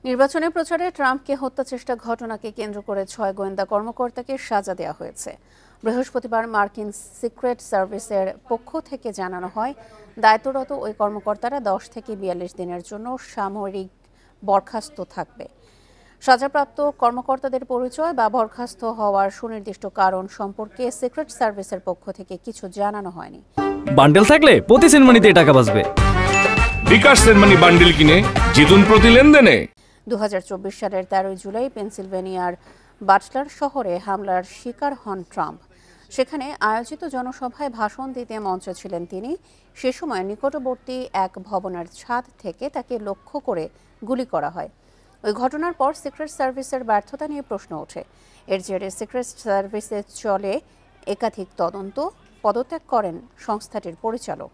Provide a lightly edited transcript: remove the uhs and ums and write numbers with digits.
নির্বাচনী প্রচারে ট্রাম্পকে হত্যা চেষ্টা ঘটনাকে কেন্দ্র করে ৬ গোয়েন্দা কর্মকর্তাকে সাজা দেওয়া হয়েছে। বৃহস্পতিবার মার্কিন সিক্রেট সার্ভিসের পক্ষ থেকে জানানো হয়, দায়িত্বরত ওই কর্মকর্তারা ১০ থেকে ৪২ দিনের জন্য সামরিক বরখাস্ত থাকবে। সাজাপ্রাপ্ত কর্মকর্তাদের পরিচয় বা বরখাস্ত হওয়ার সুনির্দিষ্ট কারণ সম্পর্কে সিক্রেট সার্ভিসের পক্ষ থেকে কিছু জানানো হয়নি। বান্ডেল থাকলে প্রতি সেনমানিতে টাকা বাঁচবে। বিকাশ সেনমানি বান্ডেল কিনে জিতুন প্রতি লেনদেনে। ২০২৪ সালের ১৩ জুলাই পেনসিলভেনিয়ার বাটলার শহরে হামলার শিকার হন ট্রাম্প। সেখানে আয়োজিত জনসভায় ভাষণ দিতে মঞ্চে ছিলেন তিনি। সে সময় নিকটবর্তী এক ভবনের ছাদ থেকে তাকে লক্ষ্য করে গুলি করা হয়। ওই ঘটনার পর সিক্রেট সার্ভিসের ব্যর্থতা নিয়ে প্রশ্ন ওঠে। এর জেরে সিক্রেট সার্ভিসে চলে একাধিক তদন্ত। পদত্যাগ করেন সংস্থাটির পরিচালক।